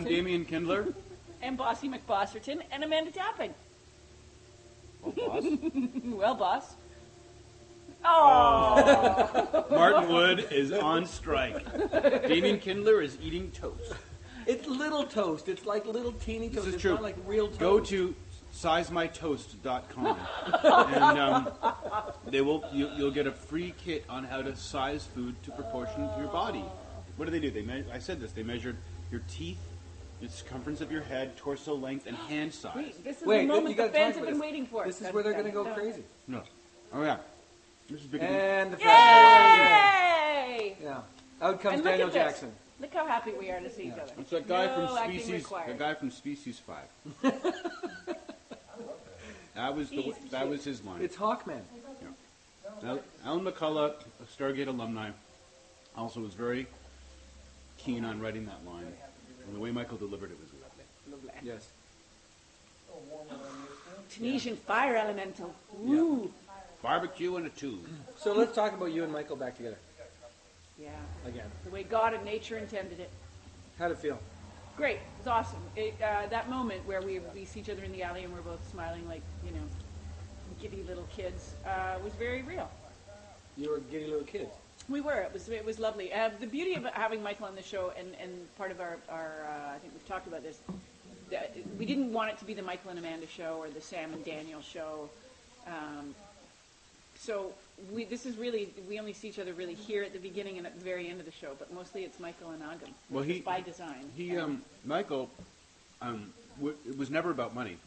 Damian Kindler. And Bossy McBosserton. And Amanda Tapping. Oh, boss. Well, boss. Oh. Martin Wood is on strike. Damian Kindler is eating toast. It's little toast. It's like little teeny toast. This is it's true. not like real toast. Go to sizemytoast.com and you'll get a free kit on how to size food to proportion to your body. What do? I said this. They measured your teeth, the circumference of your head, torso length, and hand size. Wait, this is Wait, the moment you the gotta fans talk have about been this. waiting for. This is where they're going to go crazy. No. Oh yeah. This is big. And the Yay! Yeah. Out comes And look Daniel at this. Jackson. Look how happy we are to see each other. It's that guy No from acting Species. required. The guy from Species 5. That was his line. It's Hawkman. Now, Alan McCullough, a Stargate alumni, also was very keen on writing that line, and the way Michael delivered it was lovely. Yes. Tunisian fire elemental. Ooh. Barbecue in a tube. So let's talk about you and Michael back together Yeah. again. The way God and nature intended it. How'd it feel? Great. It's awesome. That moment where we see each other in the alley and we're both smiling like, giddy little kids was very real. You were giddy little kids. We were. It was lovely. The beauty of having Michael on the show, and part of our I think we've talked about this, we didn't want it to be the Michael and Amanda show or the Sam and Daniel show. So we only see each other really here at the beginning and at the very end of the show, but mostly it's Michael and Agam. Well, It's by design. Michael, it was never about money,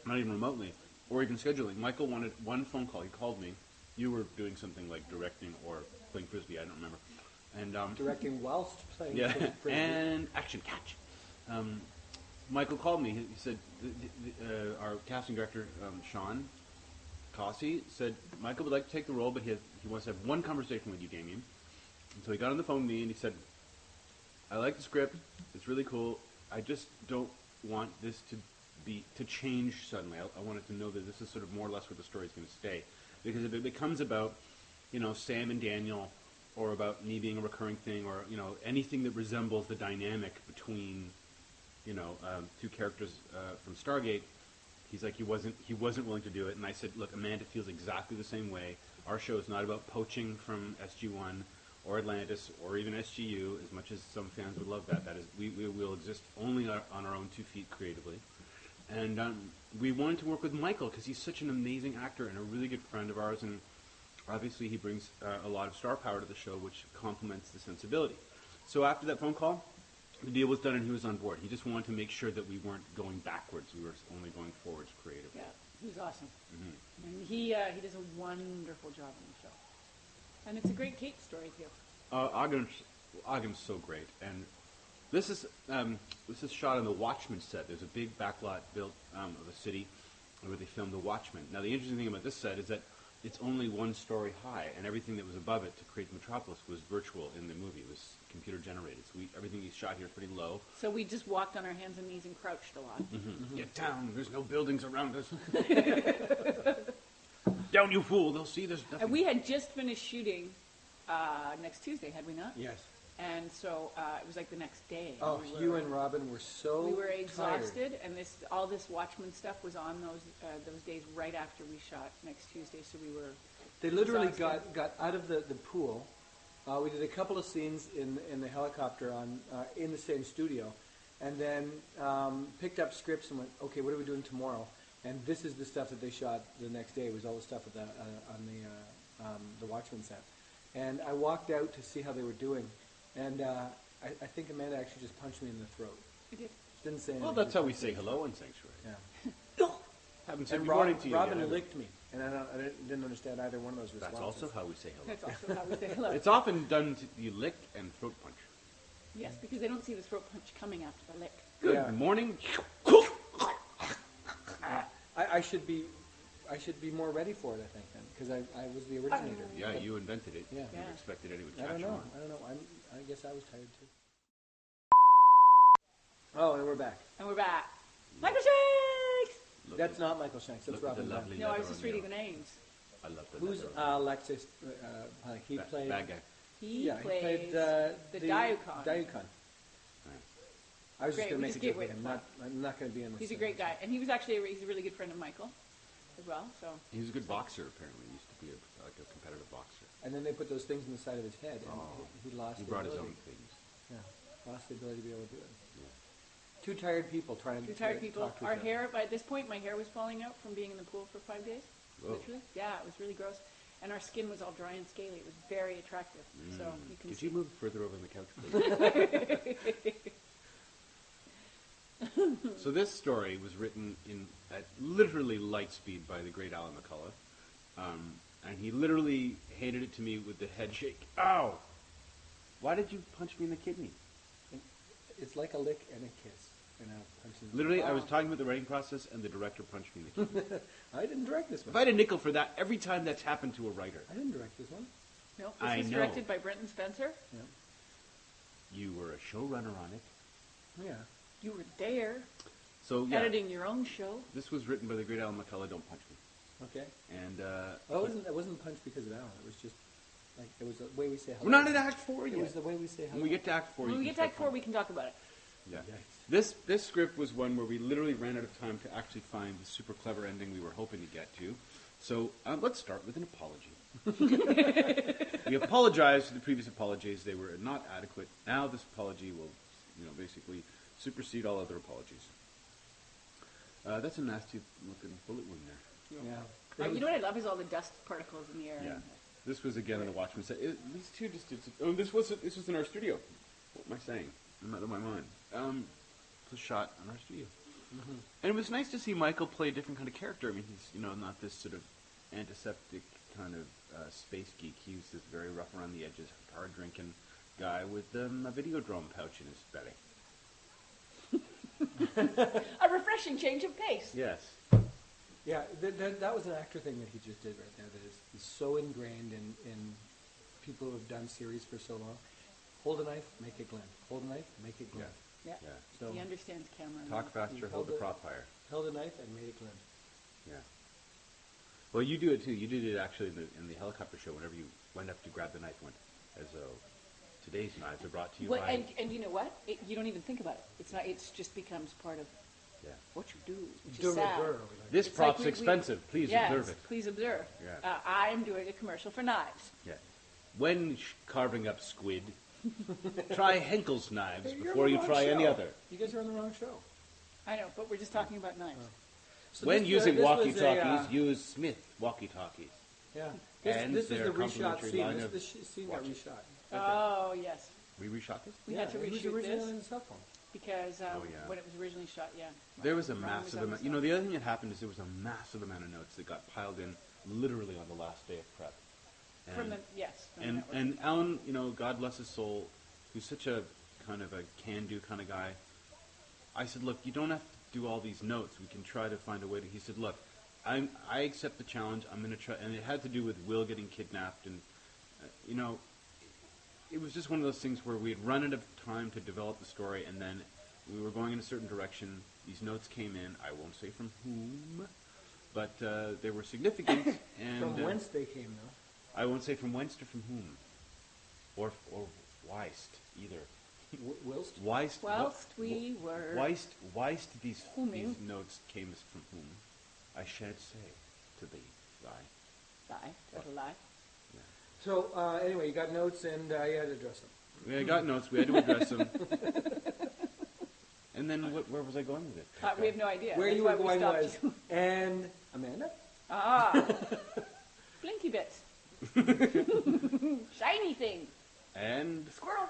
not even remotely, or even scheduling. Michael wanted one phone call. He called me. You were doing something like directing or playing frisbee. I don't remember. And Directing whilst playing frisbee. and action catch. Michael called me. He said our casting director Sean Cossey said Michael would like to take the role, but he wants to have one conversation with you, Damian. And so he got on the phone with me and he said, "I like the script. It's really cool. I just don't want this to change suddenly. I wanted to know that this is sort of more or less where the story is going to stay, because if it becomes about Sam and Daniel, or about me being a recurring thing, or anything that resembles the dynamic between two characters from Stargate." He's like, he wasn't willing to do it. And I said, look, Amanda feels exactly the same way. Our show is not about poaching from SG-1 or Atlantis or even SGU, as much as some fans would love that. That is, we will exist only on our own 2 feet creatively. And we wanted to work with Michael because he's such an amazing actor and a really good friend of ours. And obviously he brings a lot of star power to the show, which complements the sensibility. So after that phone call, the deal was done and he was on board. He just wanted to make sure that we weren't going backwards. We were only going forwards creatively. Yeah, he was awesome. Mm-hmm. And he does a wonderful job on the show. And it's a great Kate story, too. Ogden's so great. And this is shot on the Watchmen set. There's a big backlot built of a city where they filmed The Watchmen. Now, the interesting thing about this set is that it's only 1 story high, and everything that was above it to create the Metropolis was virtual in the movie. It was computer generated. So everything he's shot here is pretty low. So we just walked on our hands and knees and crouched a lot. Mm-hmm. Mm-hmm. Get down. There's no buildings around us. Down, you fool. They'll see there's nothing. And we had just finished shooting next Tuesday, had we not? Yes. And so it was like the next day. Oh, you and Robin were so We were exhausted, tired. and all this Watchmen stuff was on those days right after we shot next Tuesday, so we were They literally exhausted. got out of the pool. We did a couple of scenes in the helicopter in the same studio, and then picked up scripts and went, okay, what are we doing tomorrow? And this is the stuff that they shot the next day. It was all the stuff on the Watchmen set. And I walked out to see how they were doing, and I think Amanda actually just punched me in the throat. I did. Didn't say anything. Well, that's how we say hello in Sanctuary. Yeah. Haven't said And good morning to you Robin yet. licked me, and I didn't understand either one of those responses. That's also how we say hello. That's also how we say hello. It's often done you lick and throat punch. Yes, because they don't see the throat punch coming after the lick. Good Yeah. morning. I should be more ready for it, I think, then, because I was the originator. Yeah, you invented it. Yeah. You expected anyone to I catch don't know. on. I don't know. I guess I was tired too. Oh, and we're back. And we're back. Michael Shanks! Look That's at- not Michael Shanks. That's look at the Robin. lovely Dunn. No, I leather was just on reading your- the names. I love the Who's leather on Alexis? He played. bad guy. He He played played the Diucon. Diucon. I was just Great, going to we make just a gave joke with away him. the plot. I'm not going to be in this. He's a great guy, and he's actually he's a really good friend of Michael as well. So He's a good boxer, apparently. He used to be like a competitive boxer. And then they put those things in the side of his head, and he lost He the brought his ability. own things. Yeah, lost the ability to be able to do it. Yeah. Two tired people trying two to tired people. talk to Our each other. hair, by this point, my hair was falling out from being in the pool for 5 days. Whoa. Literally, yeah, it was really gross, and our skin was all dry and scaly. It was very attractive. So you can Could see. you move further over on the couch, please? So this story was written at literally light speed by the great Alan McCullough, and he literally handed it to me with the head shake. Ow! Why did you punch me in the kidney? It's like a lick and a kiss. And a punch in the Literally, I was talking about the writing process, and the director punched me in the kidney. I didn't direct this If I one. had a nickel for that, every time that's happened to a writer, I didn't direct this one. No, this I was know. directed by Brenton Spencer. Yeah. you were a showrunner on it. Yeah. You were there, So yeah, editing your own show. this was written by the great Alan McCullough. Don't punch me. Okay. And Well, it wasn't punched because of Alan. It was just like it was the way we say hello. we're not in Act 4 It yet. was the way we say hello. When we get to Act 4, When you we can get to Act start 4, we can talk about it. Yeah. Yikes. This script was one where we literally ran out of time to actually find the super clever ending we were hoping to get to. So let's start with an apology. We apologize for the previous apologies. They were not adequate. Now this apology will, basically supersede all other apologies. That's a nasty looking bullet wound there. Yeah. You know what I love is all the dust particles in the air. Yeah. This was again in the Watchmen set. These two just did. Oh, this was in our studio. What am I saying? I'm out of my mind. It was shot in our studio, and it was nice to see Michael play a different kind of character. I mean, he's not this sort of antiseptic kind of space geek. He's this very rough around the edges, hard drinking guy with a Videodrome pouch in his belly. A refreshing change of pace. Yes. Yeah, that was an actor thing that he just did right there. That is so ingrained in people who have done series for so long. Hold a knife, make it glint. Hold a knife, make it glint. Yeah. Yeah. So He understands camera. Talk faster, hold the prop higher. held a knife and made it glint. Yeah. Well, you do it too. You did it actually in the helicopter show. Whenever you went up to grab the knife, went as though today's knives are brought to you Well, by. and you know what? You don't even think about it. It's not. It just becomes part of Yeah. what you do, which De is sad. rigueur, we like. This It's prop's like we- expensive. Please Yes, observe it. please observe. Yeah. I'm doing a commercial for knives. Yeah. When carving up squid, try Henkel's knives Hey, you're before on you the try wrong any show. other. You guys are on the wrong show. I know, but we're just talking about knives. So When this- using this was walkie-talkies, use Smith walkie-talkies. Yeah. And This was their the reshot complimentary scene. line This, of this scene got watches. reshot. Oh yes, We reshot this? we had to it was reshoot originally this on the cell phone. because Oh, yeah. when it was originally shot, yeah. There was a Ron massive on amount. the The other thing that happened is there was a massive amount of notes that got piled in literally on the last day of prep. set. From the yes. From the And network. and Alan, God bless his soul, who's such a kind of a can-do kind of guy. I said, look, you don't have to do all these notes. We can try to find a way to. He said, look, I accept the challenge. I'm going to try, and it had to do with Will getting kidnapped, and it was just one of those things where we had run out of time to develop the story, and then we were going in a certain direction. These notes came in. I won't say from whom, but they were significant. And From whence they came, though. I won't say from whence or from whom, or Weist either. Whilst? Weist. Whilst we were Weist. These Whoming. notes came as from whom? I shan't say to thee, thy. total lie. So, anyway, you got notes and you had to address them. We got notes. We had to address them. And then where was I going with it? We have no idea. Where That's you why were we going stopped was, you. and Amanda? Blinky bits, shiny thing, And squirrel.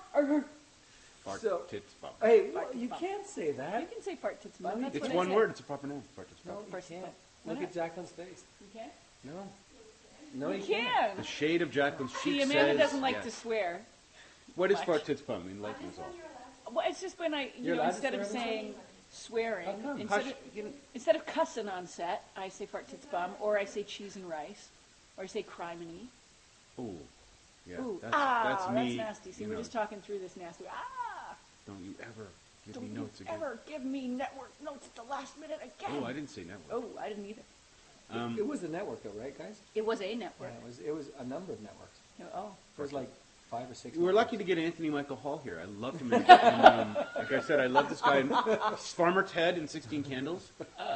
fart So- tits bum. Hey, Fart you bump. can't say You that. can say fart tits No, bum. you That's It's what I one said. word. It's a proper name. Fart tits bum. No, you First can't. bump. Why Look not? at Jacqueline's face. You can't. No. No, You you can't. can. The shade of Jacqueline's cheek See, Amanda says doesn't like yes. to swear. What is much. fart tits bum? Enlighten us all. Well, it's just when I, You're allowed to instead of swear on saying swearing, How come? instead of cussing on set, I say fart tits bum, or I say cheese and rice, or I say criminy. Ooh. Yeah. Ooh, That's me. that's nasty. See, we're just talking through this nasty. Don't you ever give Don't me you notes again. ever give me network notes at the last minute again. Oh, I didn't say network. Oh, I didn't either. It was a network, though, right, guys? It was a Yeah, network. it was a number of networks. Oh, It was like 5 or 6. We're lucky to get Anthony Michael Hall here. I love him. And, like I said, I love this guy. Farmer Ted in 16 Candles.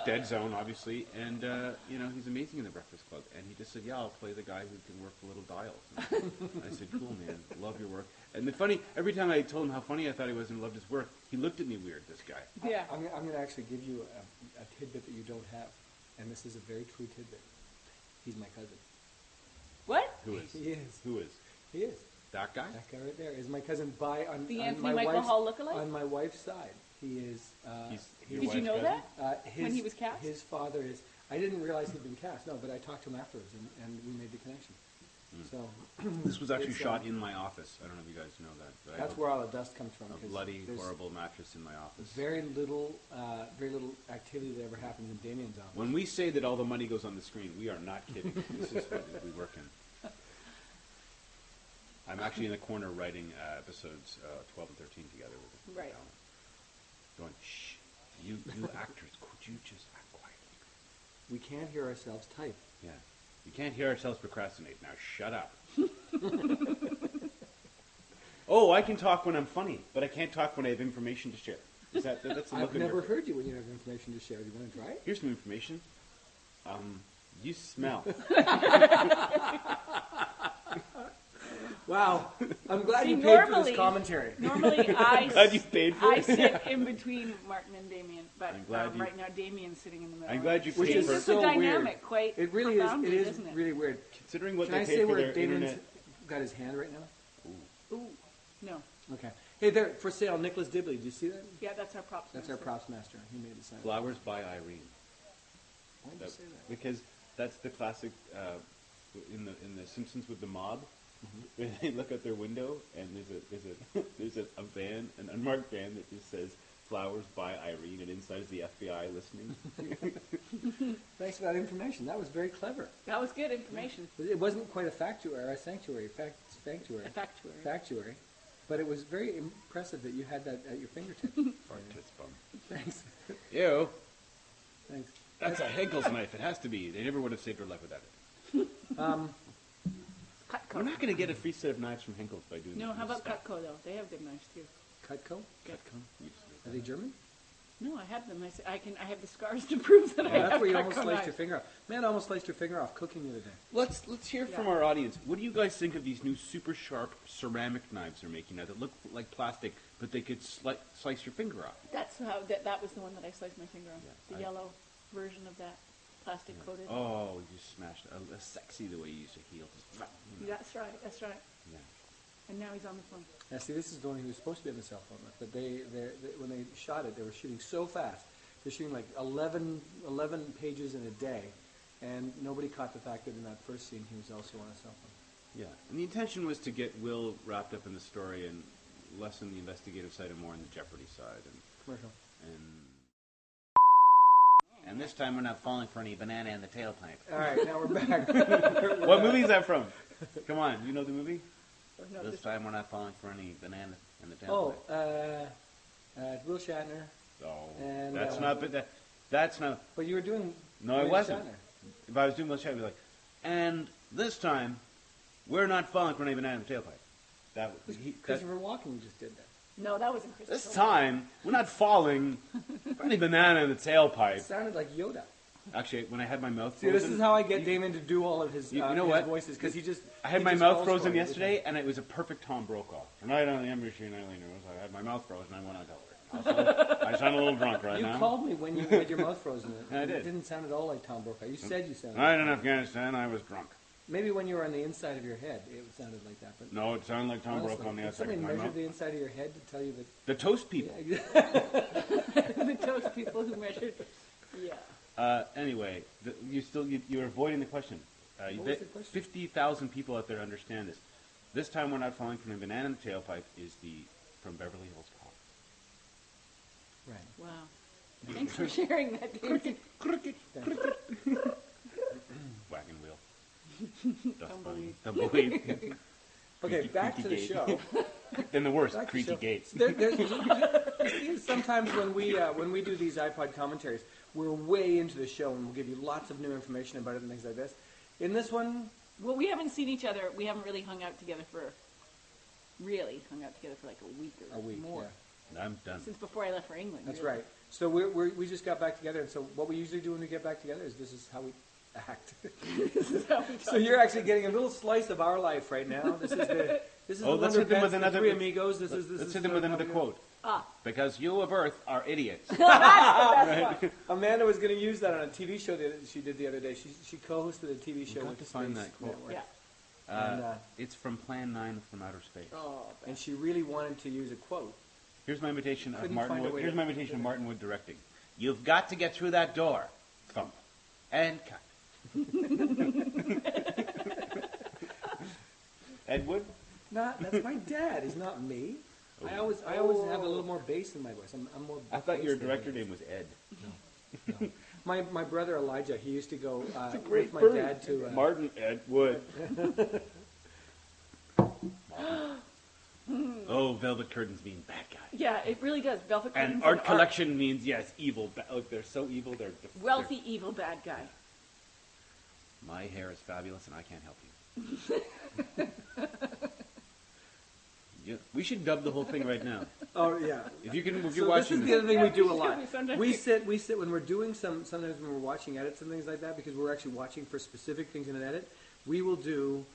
Dead Zone, obviously. And, he's amazing in The Breakfast Club. And he just said, yeah, I'll play the guy who can work the little dials. And I said, cool, man. Love your work. And every time I told him how funny I thought he was and loved his work, he looked at me weird, this guy. Yeah. I'm going to actually give you a tidbit that you don't have. And this is a very true tidbit. He's my cousin. What? Who is? He is. Who is? He is. That guy? That guy right there is my cousin on The on Anthony my Michael wife's, Hall lookalike? On my wife's side. He is. Your Did you wife's know cousin? that? When he was cast? His father is. I didn't realize he'd been cast. No, but I talked to him afterwards, and we made the connection. So This was actually it's, shot in my office. I don't know if you guys know that. But I that's have where all the dust comes from. a 'cause bloody, there's horrible mattress in my office. Very little activity that ever happens in Damian's office. When we say that all the money goes on the screen, we are not kidding. This is what we work in. I'm actually in the corner writing episodes 12 and 13 together with Right. Alan. Going, shh, you actors, could you just act quiet? We can't hear ourselves type. Yeah. You can't hear ourselves procrastinate. Now shut up. Oh, I can talk when I'm funny, but I can't talk when I have information to share. That's a look I've in never your- heard you when you have information to share. Do you want to try it? Here's some information. You smell. Wow. I'm glad See, you paid for normally- this commentary. Normally, Glad you paid for I it. sit in between Martin and Damien, but I'm glad you- right now Damien's sitting in the middle. I'm glad you Which paid is for Changes it. the so dynamic weird. quite It really is. It profoundly, is doesn't it? really weird. Considering what Can I they say pay for where their Damian's internet. got his hand right now? Ooh, no. Okay. Hey, there for sale, Nicholas Dibley. Did you see that? Yeah, that's our props. That's our master. props master. He made the sign. Flowers by Irene. Why did you say that? Because that's the classic in the Simpsons with the mob. Mm-hmm. Where they look out their window and there's a van, an unmarked van that just says "Flowers by Irene," and inside is the FBI listening. Thanks for that information. That was very clever. That was good information. It wasn't quite a factuary, or a sanctuary, A factuary. factuary, but it was very impressive that you had that at your fingertips. Fart tits bum. Thanks. Ew. Thanks. That's a Henkel's knife. It has to be. They never would have saved her life without it. Cutco. We're not going to get a free set of knives from Henkel's by doing No, this how about stuff. Cutco though? They have good knives too. Cutco? Cutco? Are they German? No, I have them. I have the scars to prove that I That's have where you Cutco almost sliced knives. your finger off. Man almost sliced your finger off cooking the other day. Let's hear from Yeah. our audience. What do you guys think of these new super sharp ceramic knives they're making now that look like plastic, but they could slice your finger off? That's how that was the one that I sliced my finger on. Yeah, The yellow version of that, plastic coated. Oh, you just smashed it. Sexy the way you used to heal. Just, That's right. That's right. Yeah. And now he's on the phone. Now, see, this is the one he was supposed to be on the cell phone with, but they when they shot it, they were shooting so fast. They're shooting like 11 pages in a day, and nobody caught the fact that in that first scene he was also on a cell phone. Yeah. And the intention was to get Will wrapped up in the story and less on the investigative side and more on the Jeopardy side. Commercial. And this time we're not falling for any banana in the tailpipe. All right, now we're back. What movie is that from? Come on, you know the movie? No, This just- time we're not falling for any banana in the Oh, tailpipe. Will Shatner. Oh, and, that's not. But that's not. But you were doing. No, I Will wasn't. Shatner. If I was doing Will Shatner, I'd be like, and this time, we're not falling for any banana in the tailpipe. That Christopher Walken just did that. No, that wasn't Christopher. this time, we're not falling for any banana in the It tailpipe. sounded like Yoda. Actually, when I had my mouth See, frozen, this is how I get Damon to do all of his, You know his what? voices, because he just. I had he my just mouth falls frozen for it. yesterday, and it was a perfect Tom Brokaw. Tonight on the Embassy Nightly News, I had my mouth frozen. I went on television. I sound a little drunk right You now. called me when you had your mouth frozen. I did. It didn't sound at all like Tom Brokaw. You said you sounded. Tonight in Afghanistan, I was drunk. Maybe when you were on the inside of your head, it sounded like that. But No, it sounded like Tom honestly, Brokaw on the did outside somebody of my measure mouth. the inside of your head to tell you that? The toast people. the toast people who measured. Yeah. Anyway, you're avoiding the question. You What was bet the question? 50,000 people out there understand this. This time we're not falling from a banana in the tailpipe is from Beverly Hills Cop. Right. Wow. Thanks for sharing that, David. Wagon wheel. Dust bunny. Tumbleweed. Tumbleweed. Okay, back to the Creaky show. Then the worst, Back to creaky show. gates. Sometimes when we do these iPod commentaries, we're way into the show and we'll give you lots of new information about it and things like this. In this one, Well, we haven't seen each other. We haven't really hung out together for really hung out together for like a week or more. Yeah. I'm done. Since before I left for England. That's really. right. So we just got back together, and so what we usually do when we get back together is this is how we act. This is how we So talk. you're actually getting a little slice of our life right now. This is the Oh, the let's Wonder hit them with Pets, the another- Three Amigos. This Let's is hit them sort with of how another we do it. quote. Because you of Earth are idiots. That's the best one. Amanda was going to use that on a TV show that she did the other day. She co-hosted a TV show got with to the find Space that quote. Network. Yeah. And, It's from Plan 9 from Outer Space. Oh, and she really wanted to use a quote. Here's my imitation of Couldn't Martin find a Wood. way Here's to- my imitation of Martin Wood directing. You've got to get through that door. Thump. And cut. Ed Wood? That's my dad. He's not me. Oh. I always have a little more bass in my voice. I'm more. I thought your bass than director he is. name was Ed. No. My brother Elijah, he used to go Great with my bird. dad to. Martin Ed Wood. Oh, Velvet Curtains mean bad guy. yeah, it really does. Velvet Curtains And art collection means, yes, evil. Look, they're so evil. They're Wealthy, evil, bad guy. My hair is fabulous, and I can't help you. Yeah, we should dub the whole thing right now. Oh yeah. If you're So watching this is this, the other thing we do a lot. Sometimes We sit when we're doing sometimes when we're watching edits and things like that, because we're actually watching for specific things in an edit. We will do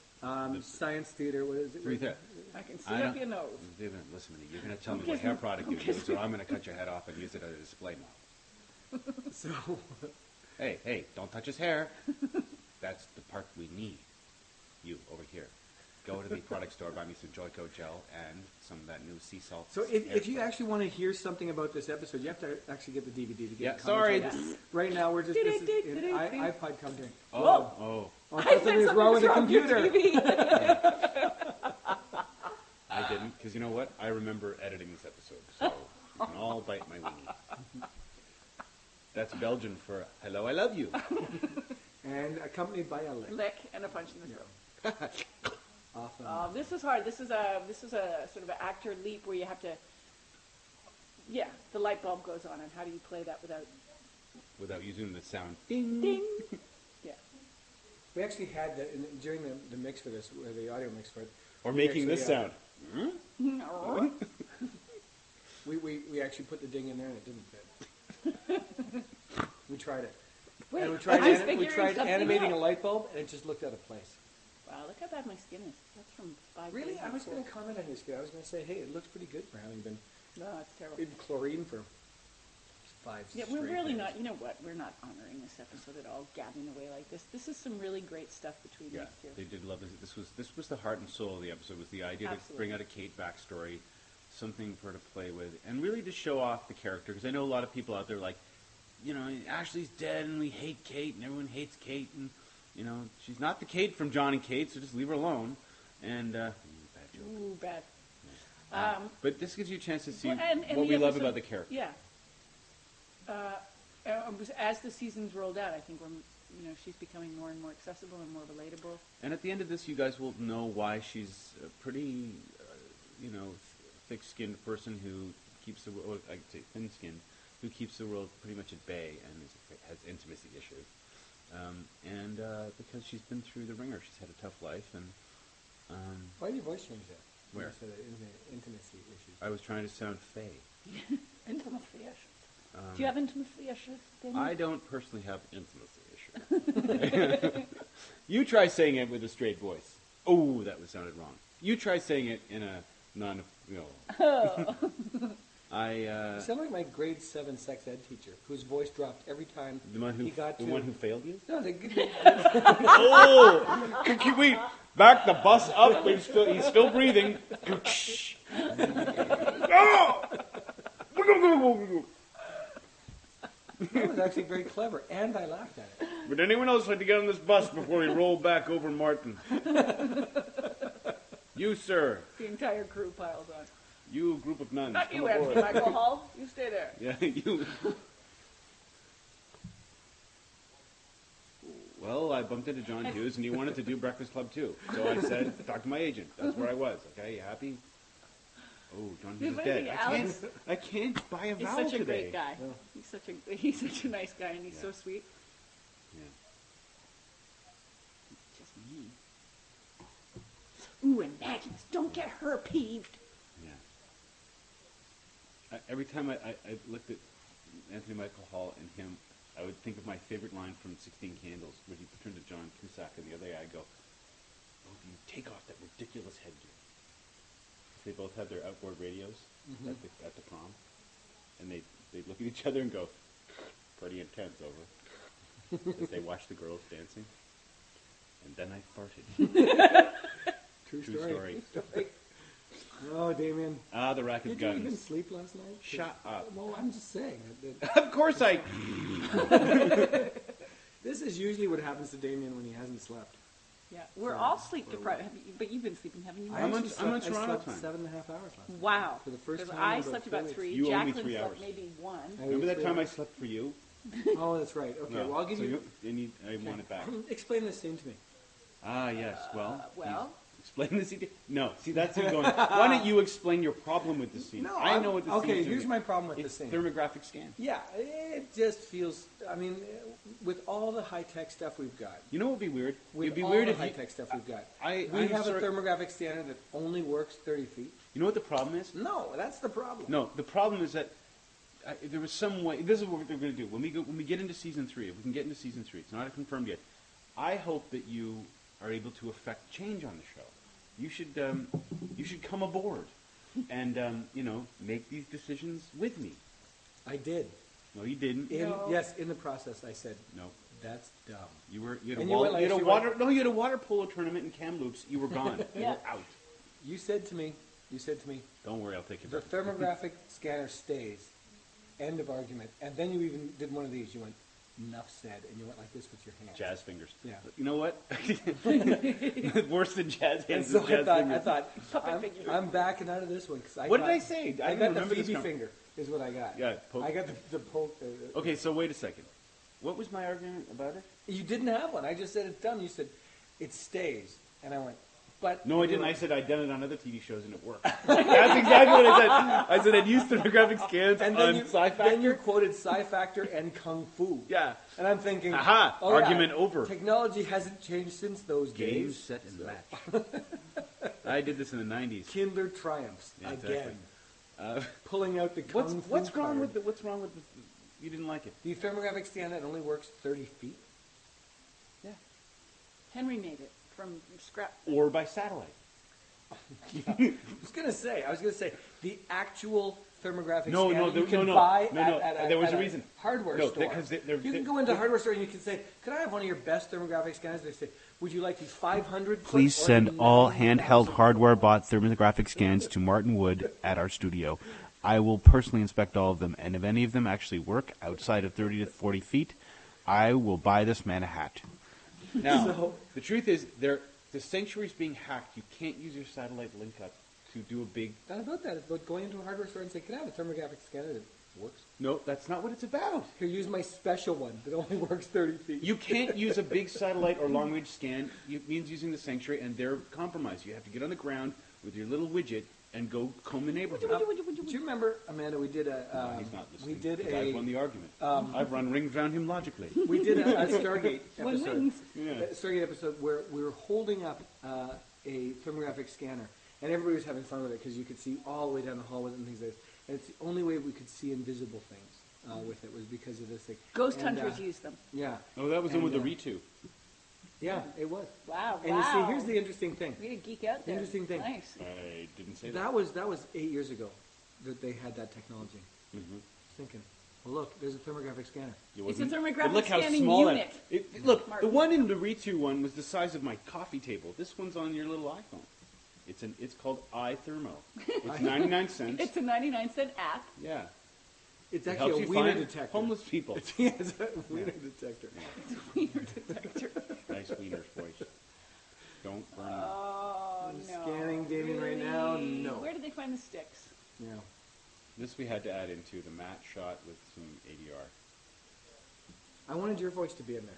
science theater. What is it? Three there. I can see I up don't- your nose. David, listen to me. You're going to tell me Okay, what hair so- product you okay, use, or I'm going to cut your head off and use it as a display model. So Hey, don't touch his hair. That's the part we need. You, over here. Go to the product store, buy me some Joico gel and some of that new sea salt. So if you actually want to hear something about this episode, you have to actually get the DVD to get Yeah, the sorry. commentary. Right now we're just this is in iPod commentary. Oh, I said thought something was wrong with the something's your computer. TV. I didn't, because you know what? I remember editing this episode, so you can all bite my weenie. That's Belgian for hello, I love you. And accompanied by a lick. Lick and a punch in the throat. Often. This is hard. This is a sort of an actor leap where you have to. Yeah, the light bulb goes on, and how do you play that Without using the sound. Ding. ding? Yeah. We actually had during the mix for this, or the audio mix for it. Or we making actually, this sound. We actually put the ding in there and it didn't fit. We tried it. Wait, And we figuring tried something animating out. a light bulb and it just looked out of place. Wow, look how bad my skin is. That's from 5 Really? days I was before. going to comment on your skin. I was going to say, hey, it looks pretty good for having been No, it's terrible. in chlorine for 5 Yeah, we're straight really days. not. You know what? We're not honoring this episode at all, gabbing away like this. This is some really great stuff between Yeah, these two. they did love this. This was the heart and soul of the episode. Was the idea to Absolutely. bring out a Kate backstory, something for her to play with, and really to show off the character. Because I know a lot of people out there like, you know, Ashley's dead and we hate Kate and everyone hates Kate and you know she's not the Kate from John and Kate, so just leave her alone. And bad joke. Ooh, bad. But this gives you a chance to see Well, and what the we love episode- about the character. Yeah. As the seasons rolled out, I think she's becoming more and more accessible and more relatable. And at the end of this, you guys will know why she's a pretty, thick-skinned person who keeps the world, I'd say thin-skinned, who keeps the world pretty much at bay and has intimacy issues. Because she's been through the ringer, she's had a tough life, and Why did your voice change that? Where? You said intimacy issues. I was trying to sound fey. Intimacy issues. Do you have intimacy issues, Damian? I don't personally have intimacy issues. You try saying it with a straight voice. Oh, that sounded wrong. You try saying it in a non. You sound like my grade 7 sex ed teacher, whose voice dropped every time The one who he got to... the one who failed you. No, Oh, wait! Back the bus up. He's still breathing. that was actually very clever, and I laughed at it. Would anyone else like to get on this bus before we roll back over Martin? You, sir. The entire crew piles on. You, group of nuns. Not come you, aboard. Anthony Michael Hall. You stay there. Yeah, you. Well, I bumped into John Hughes, and he wanted to do Breakfast Club too. So I said, talk to my agent. That's where I was. Okay, you happy? Oh, John Hughes is dead. Alex I can't buy a He's vowel such a today. great guy. Yeah. He's such a nice guy, and he's Yeah. so sweet. Yeah. Just me. Ooh, and Magnus, don't get her peeved. Yeah. Every time I looked at Anthony Michael Hall and him, I would think of my favorite line from 16 Candles, where he turned to John Cusack and the other guy, I go, "Oh, do you take off that ridiculous headgear?" They both had their outboard radios at the prom, and they'd look at each other and go, "Pretty intense, over," as they watched the girls dancing. And then I farted. True True story. Oh, Damian. Ah, the rack of Did you guns. even sleep last night? Shut up. Well, I'm just saying. Of course I... This is usually what happens to Damian when he hasn't slept. Yeah, we're all sleep deprived, but you've been sleeping, haven't you? I How actually much- how much slept, I Toronto slept time? 7.5 hours last night. Wow. For the first 'Cause time I in about slept about 4 weeks. 3. You owe me Jacqueline 3 slept hours. maybe 1. Remember that time I slept for you? Oh, that's right. Okay, No. well, I'll give So you... I want it back. Explain this scene to me. Ah, yes. Well, well? please explain the scene. No, see, that's you going, why don't you explain your problem with the scene? No, I know what the scene is. Okay, doing. here's my problem with the It's scene. thermographic scan. Yeah, it just feels... I mean, with all the high-tech stuff we've got, You know what would be weird? with It'd be all weird the if high-tech stuff we've got, I'm we have sorry- a thermographic scanner that only works 30 feet. You know what the problem is? No, that's the problem. No, the problem is that there was some way. This is what they're going to do when we get into season 3. If we can get into season 3, it's not confirmed yet. I hope that you are able to affect change on the show. You should come aboard and make these decisions with me. I did. No, you didn't. No. Yes, in the process, I said, No, that's dumb. you had And you went like- you went- you had a water polo tournament in Kamloops. You were gone. You Yeah. were out. You said to me, Don't worry, I'll take you the back. thermographic scanner stays. End of argument. And then you even did one of these. You went, enough said, and you went like this with your hands. Jazz fingers. Yeah. You know what? Worse than jazz And hands. so is jazz I fingers. thought, Puppet fingers. I'm backing out of this one. Cause What did I say? I I don't got the remember this Phoebe com- finger is what I got. Yeah, poke. I got the poke. Okay, so wait a second. What was my argument about it? You didn't have one. I just said it's dumb. You said, it stays. And I went, but... No, I didn't. I said I'd done it on other TV shows and it worked. That's exactly what I said. I said I'd used thermographic scans And on then Syfy. you quoted Sci Factor and Kung Fu. Yeah. And I'm thinking, Aha, oh, yeah, argument over. Technology hasn't changed since those Game, days. set, and match. I did this in the 90s. Kindler triumphs Yeah, exactly. again, pulling out the Kung Fu What's wrong card. with the? What's wrong with the? You didn't like it. the thermographic scanner that only works 30 feet? Yeah. Henry made it from scrap. Or by satellite. I was gonna say the actual thermographic No, scanner no, you can no. buy No, no. at There was at a reason. hardware No, store. because they're- you can they're- go into a hardware store and you can say, "Can I have one of your best thermographic scanners?" They say, "Would you like the 500?" Please or send the all 9,000? handheld hardware bought thermographic scans to Martin Wood at our studio. I will personally inspect all of them, and if any of them actually work outside of 30 to 40 feet, I will buy this man a hat. Now, So- the truth is, the sanctuary's being hacked. You can't use your satellite link up to do a big. Not about that. It's about going into a hardware store and saying, "Can I have a thermographic scanner that works?" No, that's not what it's about. Here, use my special one that only works 30 feet. You can't use a big satellite or long-range scan. It means using the sanctuary, and they're compromised. You have to get on the ground with your little widget and go comb the neighborhood. Do you remember, Amanda? We did a He's not listening. we did because I've won a the argument. I've run rings around him logically. we did a Stargate One episode. wins. Yeah. A Stargate episode where we were holding up a thermographic scanner, and everybody was having fun with it because you could see all the way down the hall with it and things like this. And it's the only way we could see invisible things with it was because of this thing. Ghost And, hunters use them. Yeah. Oh, that was the one with the And, Ritu. Yeah, it was. Wow, And wow. you see, here's the interesting thing. We had to geek out there. Interesting thing. Nice. I didn't say That was 8 years ago that they had that technology. Mm-hmm. Thinking, well, look, there's a thermographic scanner. It's a thermographic But look how scanning small unit. look, Martin. the one in the Ritu one was the size of my coffee table. This one's on your little iPhone. It's called iThermo. It's 99 cents. It's a 99-cent app. Yeah. It's It actually helps a you wiener find detector. homeless people. Yeah, it's a wiener detector. Wiener detector. Nice wieners, boys. Don't burn them. Oh, I'm no. scanning Damian right now. Really? No. Where did they find the sticks? Yeah. This we had to add into the matte shot with some ADR. I wanted your voice to be in there.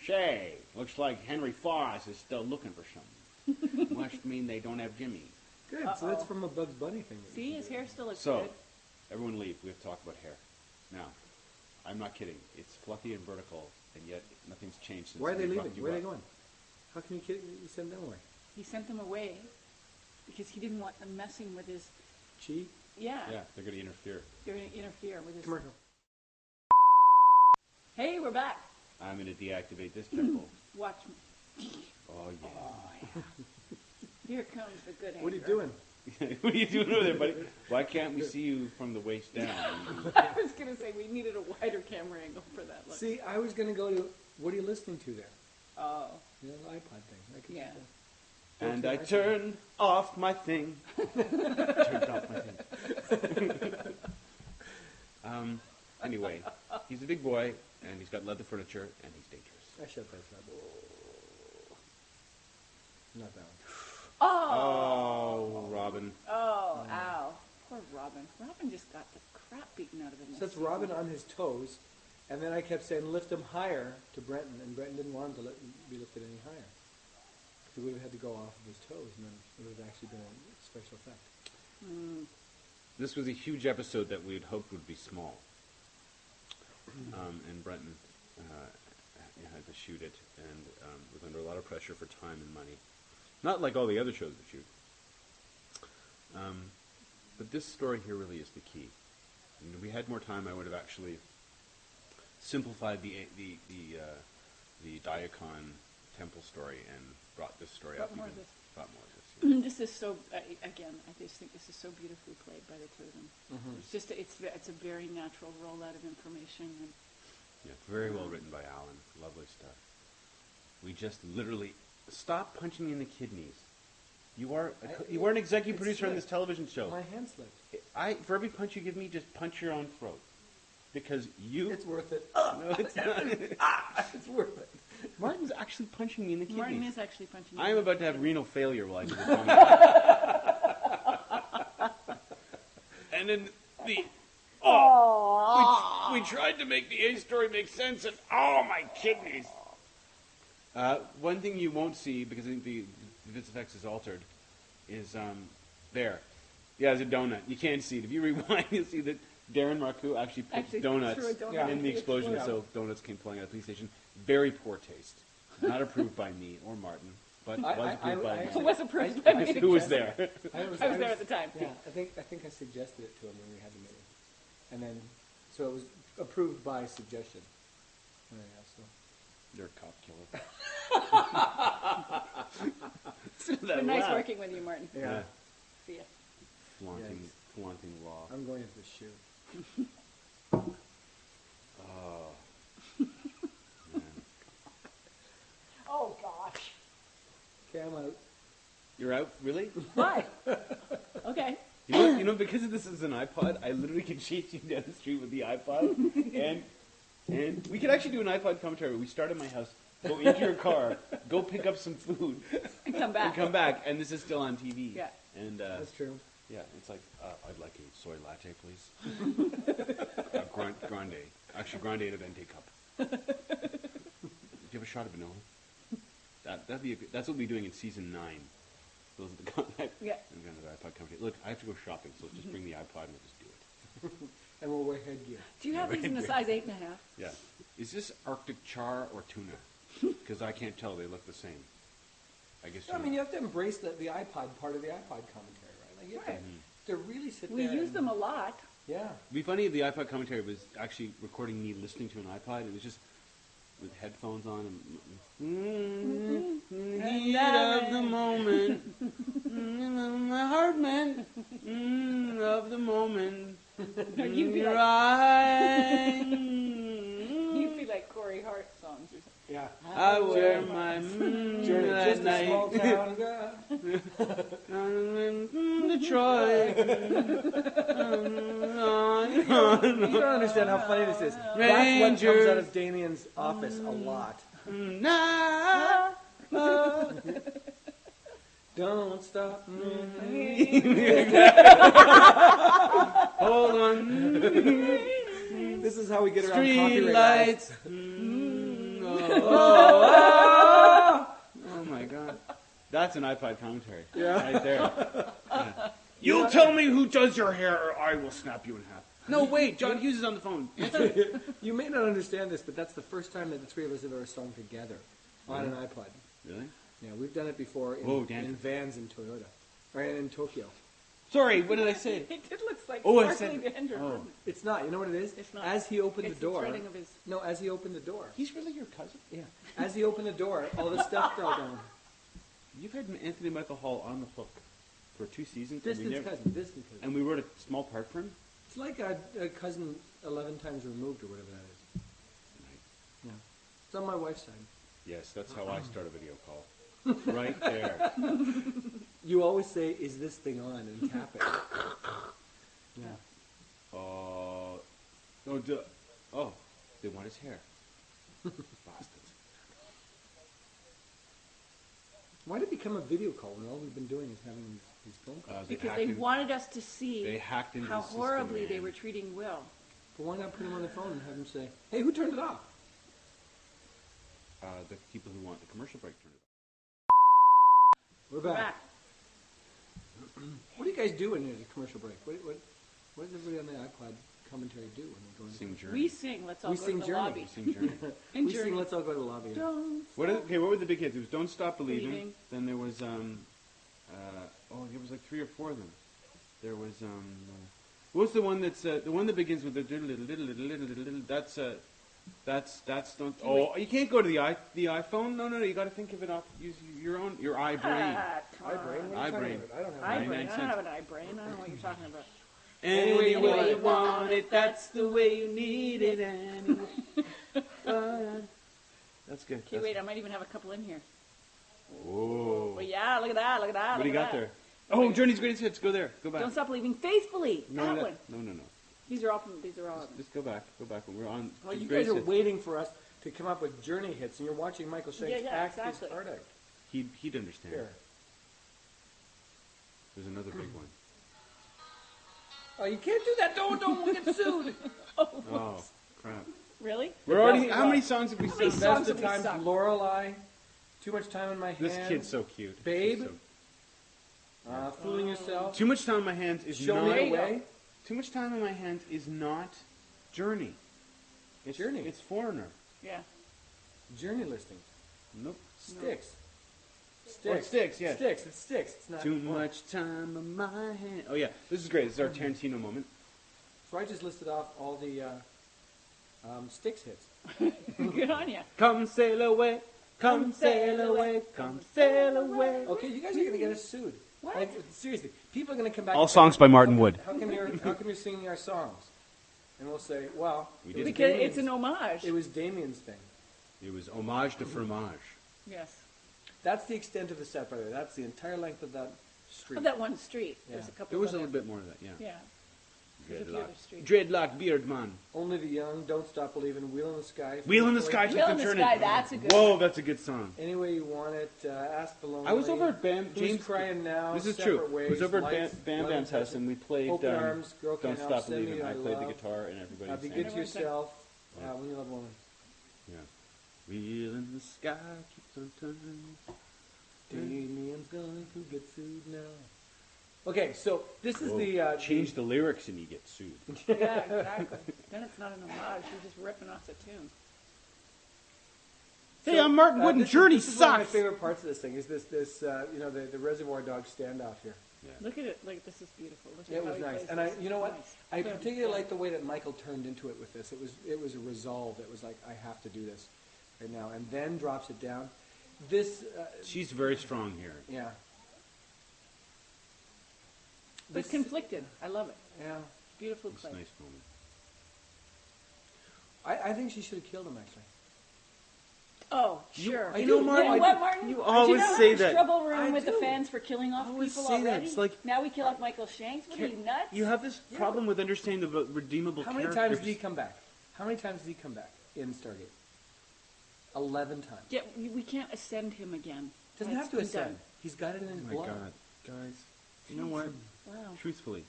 Shay, looks like Henry Foss is still looking for something. Must mean they don't have Jimmy. Good. So that's Uh-oh. from a Bugs Bunny thing. that See, you his did. hair still looks So, good. everyone leave. We have to talk about hair. Now, I'm not kidding. It's fluffy and vertical, and yet nothing's changed since Why are they we leaving? brought you Where are they up. going? How can you send them away? he sent them away because he didn't want them messing with his. Chi? Yeah. Yeah, they're going to interfere. They're going to interfere with his. Commercial. Hey, we're back. I'm going to deactivate this temple. Watch me. Oh, yeah. Here comes the good anger. What are you doing? What are you doing over there, buddy? Why can't we see you from the waist down? I was going to say we needed a wider camera angle for that look. See, I was going to go to, what are you listening to there? Oh. You know, the iPod thing. I could Yeah. And I turned off my thing. Turned off my thing. Anyway, he's a big boy, and he's got leather furniture, and he's dangerous. I shut that up. Not that one. Oh, Robin. Oh, ow. Poor Robin. Robin just got the crap beaten out of him. So that's Robin on his toes, and then I kept saying, lift him higher to Brenton, and Brenton didn't want him to be lifted any higher. He would have had to go off of his toes, and then it would have actually been a special effect. This was a huge episode that we had hoped would be small. And Brenton had to shoot it, and was under a lot of pressure for time and money. Not like all the other shows we shoot. But this story here really is the key. And if we had more time, I would have actually simplified the Diakon temple story and brought this story up. Brought more of this. Brought more of this. Yeah. This is so, again, I just think this is so beautifully played by the two of them. It's just, it's a very natural rollout of information. And Yeah, very well written by Alan. Lovely stuff. We just literally stop punching me in the kidneys. You are an executive producer on this television show. My hand slipped. For every punch you give me, just punch your own throat, because you. It's worth it. No, it's not. It's worth it. Martin's actually punching me in the kidneys. Martin is actually punching. I am about to have renal failure while I do this. And then we tried to make the A story make sense, and my kidneys. One thing you won't see, because I think the VisFX is altered, is there. Yeah, there's a donut. You can't see it. If you rewind, you'll see that Darren Marcoux actually puts donuts threw a donut in the explosion, explosion. so donuts came flying out of the police station. Very poor taste. Not approved by me or Martin, but was approved by It me. was approved by me. Who was there? I was there at the time. Yeah, I think I suggested it to him when we had the meeting, and then so it was approved by suggestion. Oh, yeah, so. You're a cop killer. It's been nice working with you, Martin. Yeah. See ya. Flaunting law. I'm going into the shoot. Oh. Oh gosh. Okay, I'm out. You're out? Really? Why? Okay. You know, because this is an iPod, I literally can chase you down the street with the iPod, and we could actually do an iPod commentary where we start at my house, go into your car, go pick up some food, And come back. and this is still on TV. Yeah. And That's true. yeah, it's like, I'd like a soy latte, please. Grande. Actually, grande in a venti cup. Do you have a shot of vanilla? That's what we'll be doing in season 9. Those are the Yeah. I'm going to the iPod company. Look, I have to go shopping, so let's just bring the iPod and we'll just do it. And we'll wear headgear. Do you have these in the size 8.5? Yeah. Is this Arctic char or tuna? Because I can't tell. They look the same. I guess. I mean, you have to embrace the iPod part of the iPod commentary, right? Like you have to really sit We there. use them a lot. Yeah. It'd be funny if the iPod commentary was actually recording me listening to an iPod. It was just with headphones on and heat of the moment, my heart meant of the moment. You'd be Your like- eye. You'd be like Corey Hart songs or something. Yeah. I wear my Journey, that just a small night. town guy. Detroit. You don't understand how funny this is. That's what comes out of Damian's office a lot. Don't stop. Hold on. This is how we get around Street copyright lights. Oh my god. That's an iPod commentary. Yeah. Right there. Yeah. You'll tell me who does your hair or I will snap you in half. No, wait. John Hughes is on the phone. You may not understand this, but that's the first time that the three of us have ever sung together on an iPod. Really? Yeah, we've done it before in vans in Toyota, or in Tokyo. Sorry, what did I say? It did look like Oh, I sparkly said- danger. oh. It's not. You know what it is? It's not. As he opened It's the door. the threading of his... No, as he opened the door. He's really your cousin? Yeah. As he opened the door, all this stuff fell down. You've had Anthony Michael Hall on the hook for 2 seasons. Distant cousin. And we wrote a small part for him. It's like a cousin 11 times removed or whatever that is. Right. Yeah. It's on my wife's side. Yes, that's how I start a video call. Right there. You always say, "Is this thing on?" and tap it. Yeah. Oh, they want his hair. Bastards. Why did it become a video call when all we've been doing is having these phone calls? Because they wanted us to see They hacked into how the system, horribly they man. were treating Will. But why not put him on the phone and have him say, "Hey, who turned it off?" The people who want the commercial break turned it off. We're back. What do you guys do when there's a commercial break? What does everybody on the iPod commentary do when they're going Sing to Journey. We sing. Let's all We go sing to the Journey. lobby. Sing Journey. And we Journey. sing "Let's All Go to the Lobby"? Don't What stop. were the big hits? It was "Don't Stop Believing." Believing. Then there was there was like 3 or 4 of them. There was what's the one that's the one that begins with the little. That's don't. Oh, you can't go to the iPhone. No. You got to think of it off. Use your eye brain. Come on. iBrain? What are you iBrain. talking about? I don't have Eye an brain. 99 I don't have an eye brain. I don't know what you're talking about. Any way Anyway you want it, that's the way you need it. Anyway. That's good. Okay, wait. I might even have a couple in here. Oh. Well, yeah. Look at that. Look at that. What do look you at got that. there? Oh, Journey's Greatest Hits. Go there. Go back. Don't stop believing faithfully. No, that no, one. no. These are all from. These are all. of them. Just go back. Go back. We're on. Well, you guys Greatest are Hits. waiting for us to come up with Journey hits, and you're watching Michael Shanks Yeah, act exactly. his heart out. He'd understand. Here. There's another big one. Oh, you can't do that. Don't we'll get sued. Oh, crap. Really? We're already. best- How many songs have we many sung? songs Best of have we times, sung? Lorelei. Too much time in my hands. This kid's so cute. Babe. She's Fooling yourself. Too much time in my hands is Show not. me There the you go. way. Too much time in my hands is not Journey. It's Journey. It's Foreigner. Yeah. Journey listing. Nope. Sticks. Or Sticks, yeah. Sticks. It's Sticks. It's not. Too much time in my hand. Oh yeah, this is great. This is our Tarantino moment. So I just listed off all the Sticks hits. Good on you. Come sail away, come sail away, come sail away. Okay, you guys are going to get us sued. What? Like, seriously, people are going to come back. All and say, songs by Martin Wood. How come you're singing our songs? And we'll say, well, We it did was Because Damien's- it's an homage. It was Damien's thing. It was homage to fromage. Yes. That's the extent of the set, by the way. That's the entire length of that street. Of that one street. Yeah. There's a couple. There was a other- little bit more of that, yeah. Yeah. There's a few Dreadlock. other streets. Dreadlock beard man. Only the Young, Don't Stop Believing, Wheel in the Sky. Wheel in the Sky. Wheel in the Turn Sky, It. that's a good Whoa, one. that's a good song. Any way you want it. Ask the Lonely. I was over at Who's James. Crying Now. This is Separate true. Ways, I was over at Lights, Bam Love Bam's and house and we played Open Arms, Girl Don't Can't Stop Help, Send Believing. Me I Your played the Love. guitar and everybody Be sang. Good to Everyone sang. Yourself. Yeah. When You Love a Woman. Yeah. Wheel in the sky keeps on turning. Damien's going to get sued now. Okay, so this is the Change the lyrics and you get sued. Yeah, exactly. Then it's not an homage. You're just ripping off the tune. Hey, I'm Martin Wood and this Journey is one of my sucks. favorite parts of this thing is the Reservoir Dogs standoff here. Look at it. Like this is beautiful. Look It at how was he nice, plays and this. you know what? Nice. I Clear. particularly like the way that Michael turned into it with this. It was a resolve. It was like, I have to do this right now, and then drops it down. This, She's very strong here. yeah. But conflicted. I love it. Yeah. Beautifully It's a played. nice moment. I think she should have killed him, actually. Oh, sure. I know, Martin, You know what, Martin? you Do always you know say how much that. trouble we're in I with the do. fans for killing off always people say that. already? It's like- now we kill off Michael Shanks? What are you, nuts? You have this problem with understanding the redeemable How many characters. times did he come back? How many times did he come back in Stargate? 11 times. Yeah, we can't ascend him again. Doesn't That's have to been ascend. done. He's got it in Oh his my blood. God, guys! You know what? Wow. Truthfully,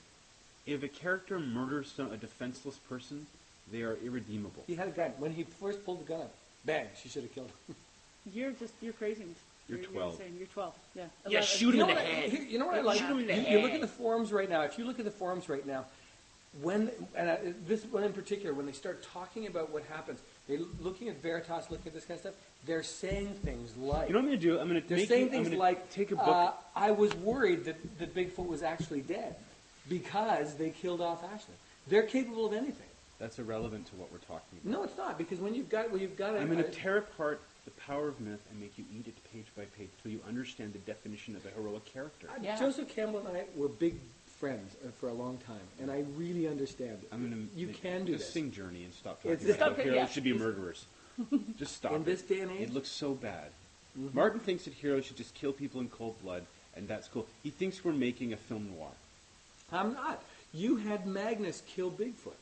if a character murders a defenseless person, they are irredeemable. He had a gun. When he first pulled the gun up, bang, she should have killed him. You're crazy. You're 12. insane. You're 12. Yeah. Yeah, 11. shoot him You in know the what I- head. You know what I like? Shoot him in the You head. look at the forums right now. If you look at the forums right now, this one in particular, when they start talking about what happens, they're looking at Veritas, looking at this kind of stuff. They're saying things like, You know what I'm going to do? I'm going to they're saying things like, take a book. I was worried that Bigfoot was actually dead because they killed off Ashley. They're capable of anything. That's irrelevant to what we're talking about. No, it's not, because when you've got I'm going to tear apart the power of myth and make you eat it page by page till you understand the definition of a heroic character. Yeah. Joseph Campbell and I were big friends for a long time, and I really understand it. I'm going to You can do just this. sing Journey and stop It's- talking about Stop it, heroes yeah. should be murderers. Just stop In it. this day and age? It looks so bad. Martin thinks that heroes should just kill people in cold blood, and that's cool. He thinks we're making a film noir. I'm not. You had Magnus kill Bigfoot.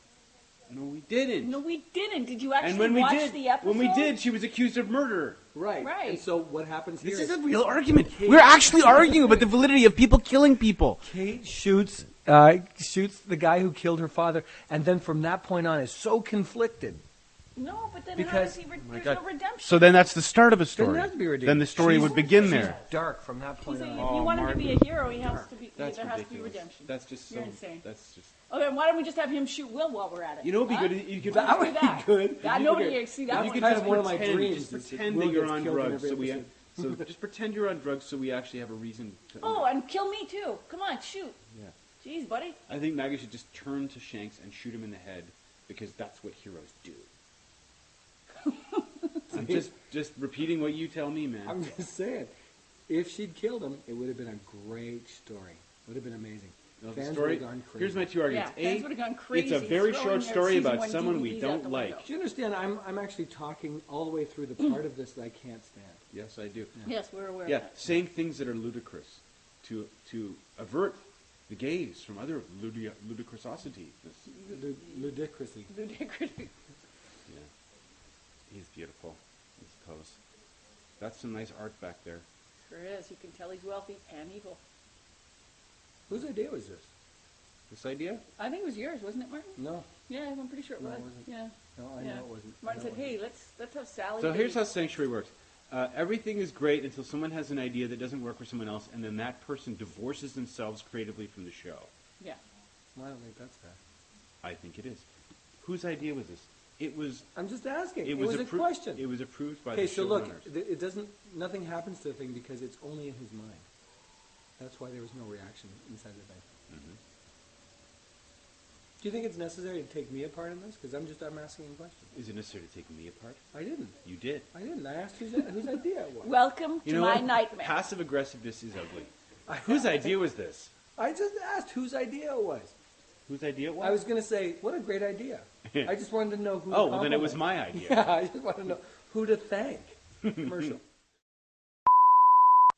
No, we didn't. No, we didn't. Did you actually And when we watch did, the episode? when we did, she was accused of murder. Right. Right. And so what happens here This is is a real argument. We're actually arguing about the validity of people killing people. Kate shoots the guy who killed her father, and then from that point on is so conflicted. No, but then how Because- does he? my There's God. no redemption. So then that's the start of a Doesn't story. have to be redeemed. Then the story She's- would begin she's there. dark from that He's point saying on. if you want him to Martin. be a hero, he has to be. That's there has to be ridiculous. redemption. That's just You're so. insane. That's just. Okay, why don't we just have him shoot Will while we're at it? You know, it'd be Huh? good. You could. That would do be that. good. I know you see that You one. could kind just of one of my pretend, dreams just is that pretend Will that you're gets on killed in drugs, every so we. episode. So just pretend you're on drugs, so we actually have a reason to. Oh, and kill me too. Come on, shoot. Yeah. Jeez, buddy. I think Maggie should just turn to Shanks and shoot him in the head because that's what heroes do. I'm just repeating what you tell me, man. I'm just saying, if she'd killed him, it would have been a great story. It would have been amazing. No, the Fans story. would have gone crazy. Here's my two arguments. Yeah, fans would have gone crazy. It's a very throwing short their story season about one someone we DVDs out don't the like. window. Do you understand? I'm actually talking all the way through the part of this that I can't stand. Yes, I do. Yes, we're aware Yeah, of that. saying things that are ludicrous to avert the gaze from other ludicrosity. Ludicrously. Ludicrous. Yeah, he's beautiful. His pose. That's some nice art back there. Sure is. You can tell he's wealthy and evil. Whose idea was this? This idea? I think it was yours, wasn't it, Martin? No. Yeah, I'm pretty sure it No, was. it wasn't. Yeah. No, I Yeah. know it wasn't. Martin I know said, it "Hey, wasn't. let's have Sally." So here's how date." sanctuary works. Everything is great until someone has an idea that doesn't work for someone else, and then that person divorces themselves creatively from the show. Yeah. Well, I don't think that's fair. I think it is. Whose idea was this? It was. I'm just asking. It was a appro- question. It was approved by Okay, the so look, showrunners. it doesn't. Nothing happens to the thing because it's only in his mind. That's why there was no reaction inside the bank. Mhm. Do you think it's necessary to take me apart in this? Because I'm asking a question. Is it necessary to take me apart? I didn't. You did. I asked whose idea it was. Welcome You to know my what? nightmare. Passive aggressiveness is ugly. Whose idea was this? I just asked whose idea it was. Whose idea it was? I was going to say, what a great idea. I just wanted to know who. to Oh, well, then it was compliment. my idea. Yeah, I just want to know who to thank. Commercial.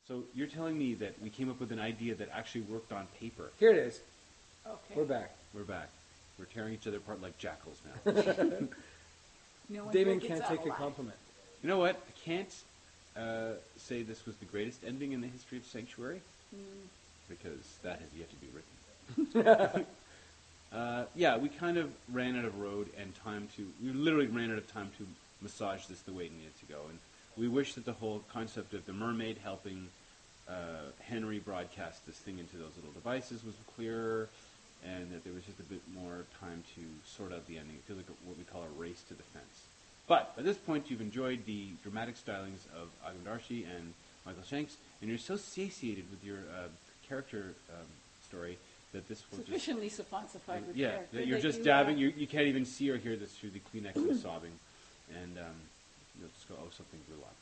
So you're telling me that we came up with an idea that actually worked on paper. Here it is. Okay. We're back. We're back. We're tearing each other apart like jackals now. No one Damien here gets can't out take a alive. compliment. You know what? I can't say this was the greatest ending in the history of Sanctuary because that has yet to be written. Yeah, we kind of ran out of road and time to. We literally ran out of time to massage this the way it needed to go, and we wish that the whole concept of the mermaid helping Henry broadcast this thing into those little devices was clearer, and that there was just a bit more time to sort out the ending. It feels like what we call a race to the fence. But at this point, you've enjoyed the dramatic stylings of Agam Darshi and Michael Shanks, and you're so satiated with your character story that this will just... Sufficiently sophisticated with Yeah, character that you're that just you, dabbing. You can't even see or hear this through the Kleenex and sobbing. And you'll just go, oh, something blew up.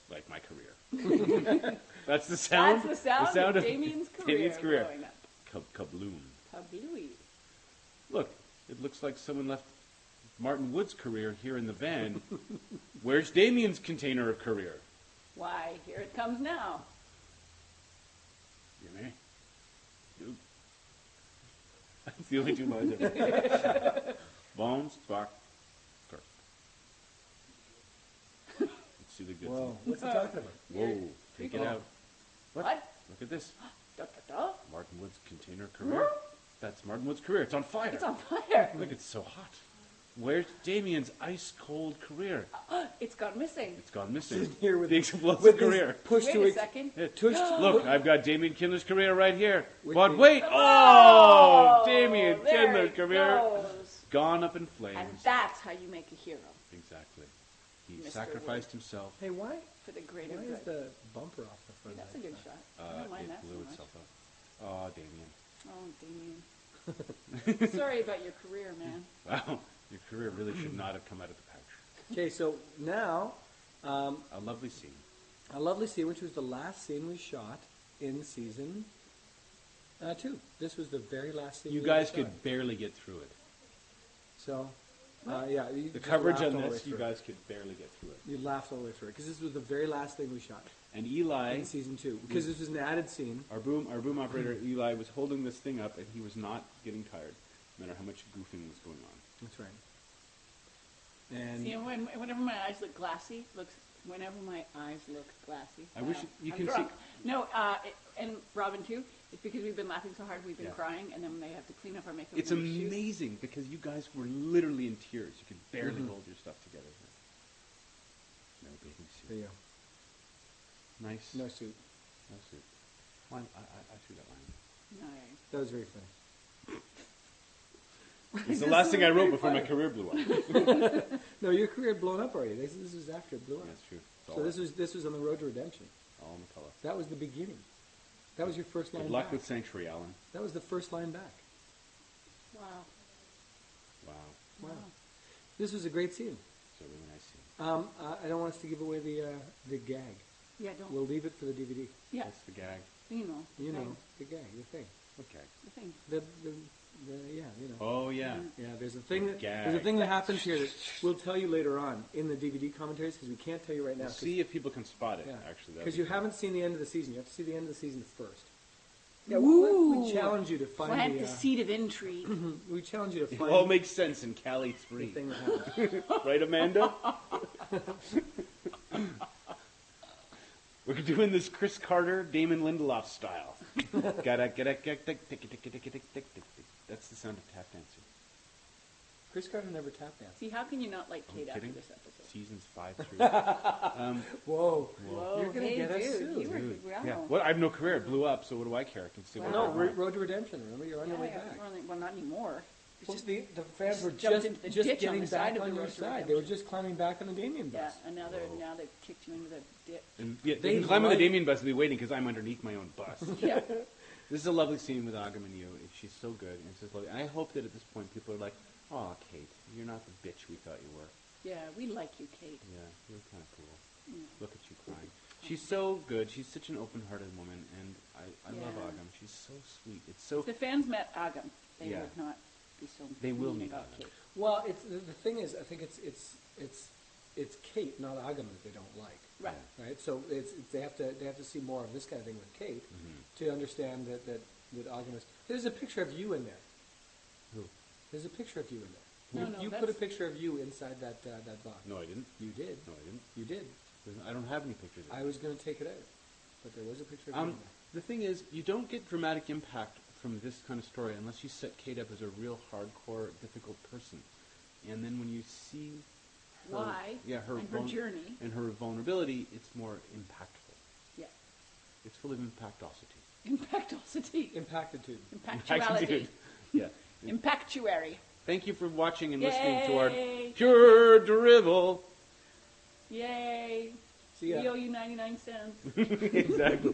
Like my career. That's the sound. That's the sound of Damien's career. Damien's career. Blowing up. Kabloom. Kablooey. Look, it looks like someone left Martin Wood's career here in the van. Where's Damien's container of career? Why, here it comes now. You may. You. That's the only two lines I've ever. Bones, spark, kirk. Let's see the goods. Whoa, what's he talking about? Whoa, take it out. What? Look at this. Da, da, da. Martin Wood's container career. That's Martin Wood's career. It's on fire. It's on fire. Look, it's so hot. Where's Damian's ice-cold career? It's gone missing. It's gone missing. Here with The explosive with his career. push Wait to a ex- second. Look, I've got Damian Kindler's career right here. With But the- wait! Oh! Damian there Kindler's it career goes. gone up in flames. And that's how you make a hero Exactly. He Mr. sacrificed Wood. himself. Hey, why for the greater is good. the bumper off the front? That's a good shot. I don't mind that It so blew much. itself up. Oh, Damian. Oh, Damien. Sorry about your career, man. Wow. Your career really should not have come out of the pouch. Okay, so now A lovely scene. a lovely scene, which was the last scene we shot in season 2. This was the very last scene. You we guys shot. could barely get through it. So, yeah, you The just coverage laughed on all the way this, you through. guys could barely get through it. You laughed all the way through it because this was the very last thing we shot And Eli, in season 2. Because this was an added scene. our boom operator, Eli, was holding this thing up, and he was not getting tired, no matter how much goofing was going on. That's right. And See, whenever my eyes look glassy, I wish you I'm can drunk. see. No, and Robin too. It's because we've been laughing so hard, we've been Yeah. crying, and then they have to clean up our makeup. It's and shoes. amazing because you guys were literally in tears. You could barely hold your stuff together. No bathing there suit. you go. Nice. No suit. No suit. Line, I threw that line. No, That was very funny. It's the last thing I wrote before my career blew up. No, your career had blown up already. This was after it blew up. That's true. It's So all, this was on the road to redemption. all in the color. That was the beginning. That was your first line Good luck back. with Sanctuary, Alan. That was the first line back. wow. Wow. Wow. This was a great scene. It's a really nice scene. I don't want us to give away the gag. Yeah, don't. We'll leave it for the DVD. yeah, That's the gag. you know. You know, thing, the gag, the thing. Okay. the thing. Yeah, you know. Oh, yeah. Yeah, there's a thing that Gag. there's a thing that happens here that we'll tell you later on in the DVD commentaries because we can't tell you right now. We'll see if people can spot it, actually. That'd Because be you cool. haven't seen the end of the season. You have to see the end of the season first. Yeah, Ooh. we challenge you to find Plant the. the seed of intrigue. We challenge you to It find all makes sense in Cali the 3. thing that happened. Right, Amanda? We're doing this Chris Carter, Damon Lindelof style. That's the sound of tap dancing. Chris Carter never tap danced. See, how can you not like I'm Kate after kidding. this episode? Seasons 5 through. Whoa. Whoa, You're gonna hey, get us dude, sued. you were, Dude, wow. yeah. Well, I have no career. It blew up, so what do I care? I can still Wow. No, work on it. Road to Redemption. Remember, you're on your way Yeah, back. well, not anymore. It's Well, just- the fans were jumped into the just ditch on getting the side back of on the your Road to side. They were Redemption. just climbing back on the Damien bus. Yeah, and now they've kicked you into the ditch. And yeah, They they climb on the like- Damien bus and be waiting because I'm underneath my own bus. Yeah. This is a lovely scene with Agam and you. She's so good. And it's just lovely. I hope that at this point people are like, "Oh, Kate, you're not the bitch we thought you were. Yeah, we like you, Kate. Yeah, you're kind of cool. Yeah. Look at you crying." She's so good. She's such an open-hearted woman, and I love Yeah. Agam. She's so sweet. It's so. If the fans met Agam, they Yeah. would not be so They will mean meet about Agam. Kate. Well, it's the thing is, I think it's Kate, not Agam, that they don't like. Right. Right. So they have to see more of this kind of thing with Kate to understand that Agam is. There's a picture of you in there. Who? There's a picture of you in there. No, You put that's- a picture of you inside that box. No, I didn't. You did. No, I didn't. You did. I don't have any pictures of I it. was going to take it out, but there was a picture of you in there. The thing is, you don't get dramatic impact from this kind of story unless you set Kate up as a real hardcore, difficult person. And then when you see her, Why? her And her journey. and her vulnerability, it's more impactful. Yeah. It's full of impactosity. Impactosity. Impactitude. Impactuality. Yeah. Impactuary. Thank you for watching and listening to our Yay. pure drivel. Yay. See ya. We owe you 99 cents. Exactly.